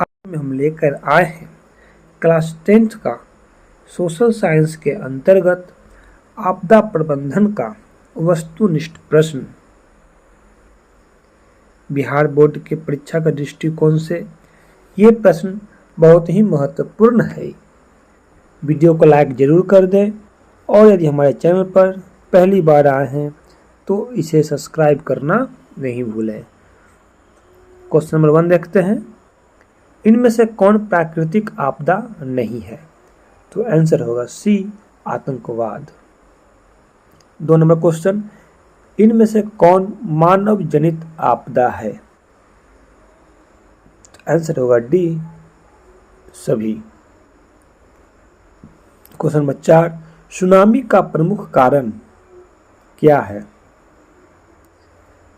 आज में हम लेकर आए हैं क्लास 10th का सोशल साइंस के अंतर्गत आपदा प्रबंधन का वस्तुनिष्ठ प्रश्न। बिहार बोर्ड के परीक्षा के दृष्टिकोण से ये प्रश्न बहुत ही महत्वपूर्ण है। वीडियो को लाइक जरूर कर दें और यदि हमारे चैनल पर पहली बार आए हैं तो इसे सब्सक्राइब करना नहीं भूलें। क्वेश्चन नंबर 1 देखते हैं, इनमें से कौन प्राकृतिक आपदा नहीं है? तो आंसर होगा सी, आतंकवाद। 2 नंबर क्वेश्चन, इनमें से कौन मानव जनित आपदा है? तो आंसर होगा डी, सभी। क्वेश्चन नंबर 4, सुनामी का प्रमुख कारण क्या है?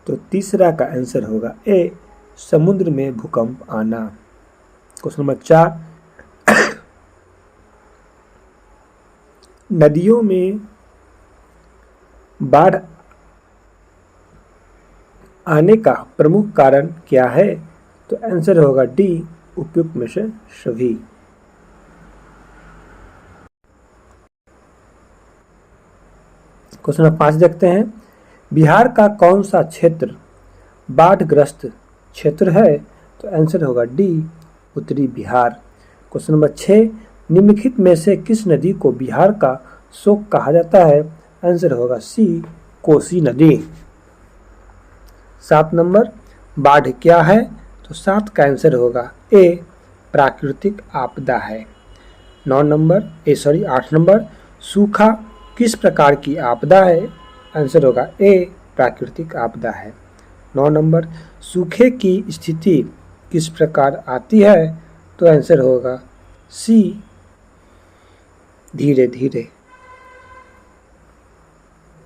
तो तीसरा का आंसर होगा ए, समुद्र में भूकंप आना। क्वेश्चन नंबर 4, नदियों में बाढ़ आने का प्रमुख कारण क्या है? तो आंसर होगा डी, उपयुक्त में से सभी। क्वेश्चन नंबर 5 देखते हैं, बिहार का कौन सा क्षेत्र बाढ़ग्रस्त क्षेत्र है? तो आंसर होगा डी, उत्तरी बिहार। क्वेश्चन नंबर 6, निम्नलिखित में से किस नदी को बिहार का शोक कहा जाता है? आंसर होगा सी, कोसी नदी। 7 नंबर, बाढ़ क्या है? तो 7 का आंसर होगा ए, प्राकृतिक आपदा है। 8 नंबर, सूखा किस प्रकार की आपदा है? आंसर होगा ए, प्राकृतिक आपदा है। 9 नंबर, सूखे की स्थिति किस प्रकार आती है? तो आंसर होगा सी, धीरे धीरे।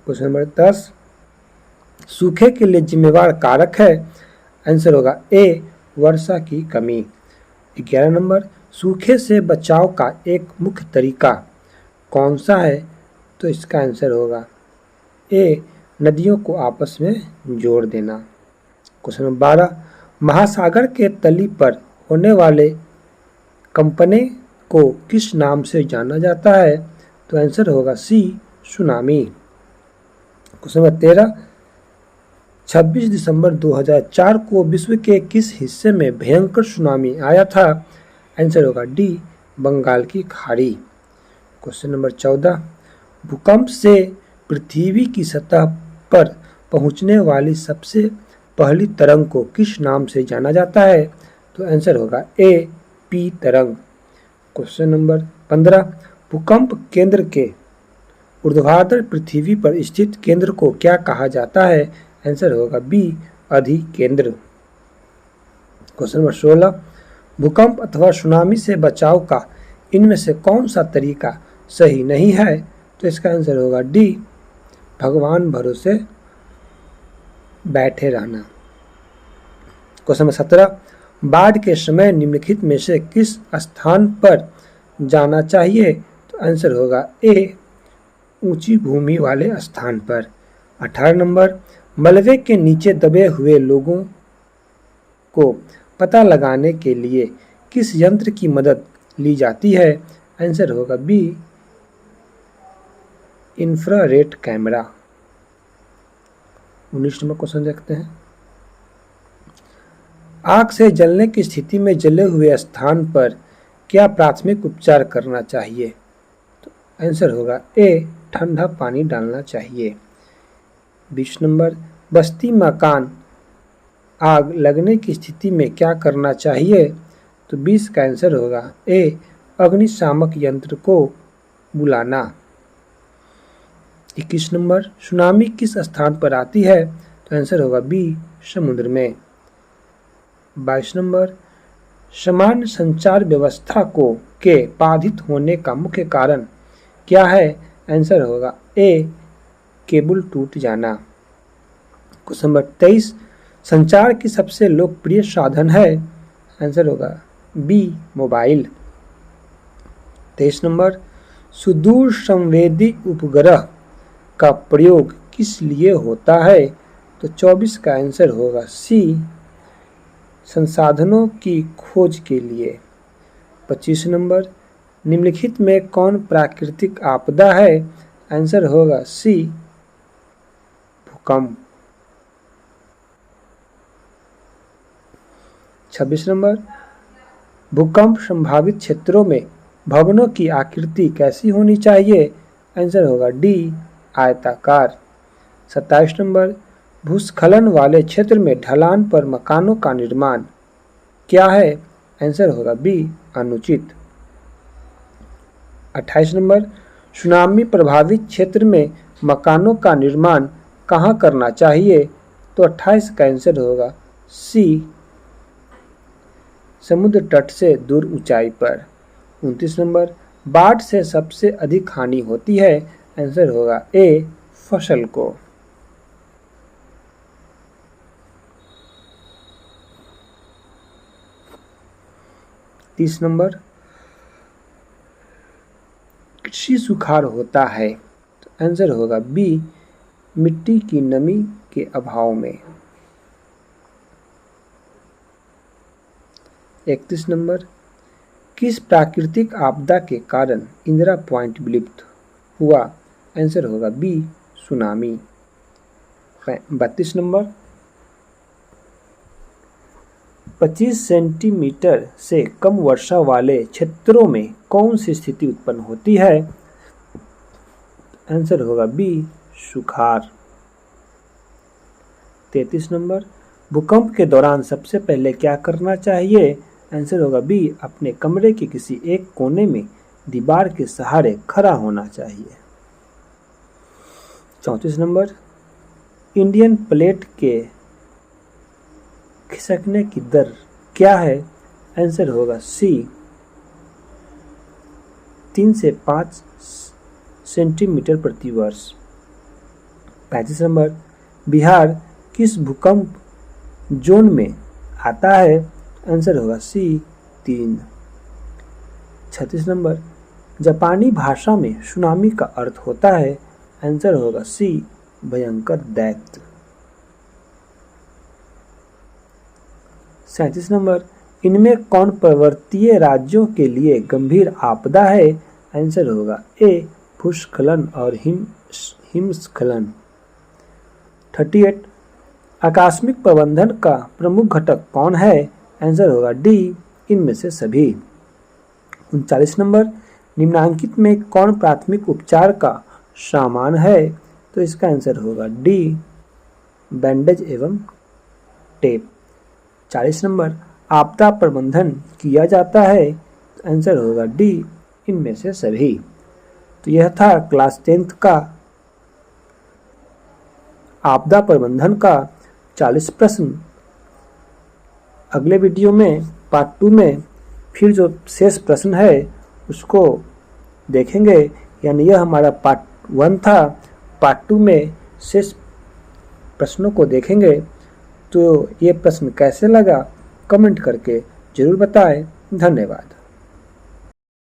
क्वेश्चन नंबर 10, सूखे के लिए जिम्मेवार कारक है? आंसर होगा ए, वर्षा की कमी। 11 नंबर, सूखे से बचाव का एक मुख्य तरीका कौन सा है? तो इसका आंसर होगा ए, नदियों को आपस में जोड़ देना। क्वेश्चन नंबर 12, महासागर के तली पर होने वाले कंपने को किस नाम से जाना जाता है? तो आंसर होगा सी, सुनामी। क्वेश्चन नंबर 13, 26 दिसंबर 2004 को विश्व के किस हिस्से में भयंकर सुनामी आया था? आंसर होगा डी, बंगाल की खाड़ी। क्वेश्चन नंबर 14, भूकंप से पृथ्वी की सतह पर पहुंचने वाली सबसे पहली तरंग को किस नाम से जाना जाता है? तो आंसर होगा ए, पी तरंग। क्वेश्चन नंबर 15, भूकंप केंद्र के ऊर्ध्वाधर पृथ्वी पर स्थित केंद्र को क्या कहा जाता है? आंसर होगा बी, अधिकेंद्र। क्वेश्चन नंबर 16, भूकंप अथवा सुनामी से बचाव का इनमें से कौन सा तरीका सही नहीं है? तो इसका आंसर होगा डी, भगवान भरोसे बैठे रहना। क्वेश्चन नंबर 17, बाढ़ के समय निम्नलिखित में से किस स्थान पर जाना चाहिए? तो आंसर होगा ए, ऊंची भूमि वाले स्थान पर। 18 नंबर, मलबे के नीचे दबे हुए लोगों को पता लगाने के लिए किस यंत्र की मदद ली जाती है? आंसर होगा B, infrared camera. 19 number question देखते हैं, आग से जलने की स्थिति में जले हुए स्थान पर क्या प्राथमिक उपचार करना चाहिए? तो आंसर होगा ए, ठंडा पानी डालना चाहिए। 20 नंबर, बस्ती मकान आग लगने की स्थिति में क्या करना चाहिए? तो 20 का आंसर होगा ए, अग्निशामक यंत्र को बुलाना। 21 नंबर, सुनामी किस स्थान पर आती है? तो आंसर होगा बी, समुद्र में। 22 नंबर, सामान्य संचार व्यवस्था के बाधित होने का मुख्य कारण क्या है? आंसर होगा ए, केबल टूट जाना। क्वेश्चन नंबर 23, संचार की सबसे लोकप्रिय साधन है? आंसर होगा बी, मोबाइल। 23 नंबर, सुदूर संवेदी उपग्रह का प्रयोग किस लिए होता है? तो 24 का आंसर होगा सी, संसाधनों की खोज के लिए। 25 नंबर, निम्नलिखित में कौन प्राकृतिक आपदा है? आंसर होगा सी, भूकंप। 26 नंबर, भूकंप संभावित क्षेत्रों में भवनों की आकृति कैसी होनी चाहिए? आंसर होगा डी, आयताकार। 27 नंबर, भूस्खलन वाले क्षेत्र में ढलान पर मकानों का निर्माण क्या है? आंसर होगा बी, अनुचित। 28 नंबर, सुनामी प्रभावित क्षेत्र में मकानों का निर्माण कहाँ करना चाहिए? तो 28 का आंसर होगा सी, समुद्र तट से दूर ऊंचाई पर। 29 नंबर, बाढ़ से सबसे अधिक हानि होती है? आंसर होगा ए, फसल को। 30 नंबर, कृषि सुखाड़ होता है? तो आंसर होगा बी, मिट्टी की नमी के अभाव में। 31 नंबर, किस प्राकृतिक आपदा के कारण इंदिरा पॉइंट विलुप्त हुआ? आंसर होगा बी, सुनामी। 32 नंबर, 25 सेंटीमीटर से कम वर्षा वाले क्षेत्रों में कौन सी स्थिति उत्पन्न होती है? आंसर होगा बी, सुखाड़। 33 नंबर, भूकंप के दौरान सबसे पहले क्या करना चाहिए? आंसर होगा बी, अपने कमरे के किसी एक कोने में दीवार के सहारे खड़ा होना चाहिए। 34 नंबर, इंडियन प्लेट के खिसकने की दर क्या है? आंसर होगा सी, 3 से 5 सेंटीमीटर प्रति वर्ष। 35 नंबर, बिहार किस भूकंप जोन में आता है? आंसर होगा सी, 3। 36 नंबर, जापानी भाषा में सुनामी का अर्थ होता है? आंसर होगा सी, भयंकर दैत्य। 37 नंबर, इनमें कौन पर्वतीय राज्यों के लिए गंभीर आपदा है? आंसर होगा ए, भूस्खलन और हिमस्खलन। 38, आकस्मिक प्रबंधन का प्रमुख घटक कौन है? आंसर होगा डी, इनमें से सभी। 39 नंबर, निम्नांकित में कौन प्राथमिक उपचार का सामान है? तो इसका आंसर होगा डी, बैंडेज एवं टेप। 40 नंबर, आपदा प्रबंधन किया जाता है? आंसर होगा डी, इनमें से सभी। तो यह था क्लास 10th का आपदा प्रबंधन का 40 प्रश्न। अगले वीडियो में पार्ट 2 में फिर जो शेष प्रश्न है उसको देखेंगे, यानी यह हमारा पार्ट 1 था। पार्ट 2 में शेष प्रश्नों को देखेंगे। तो ये प्रश्न कैसे लगा कमेंट करके जरूर बताएं। धन्यवाद।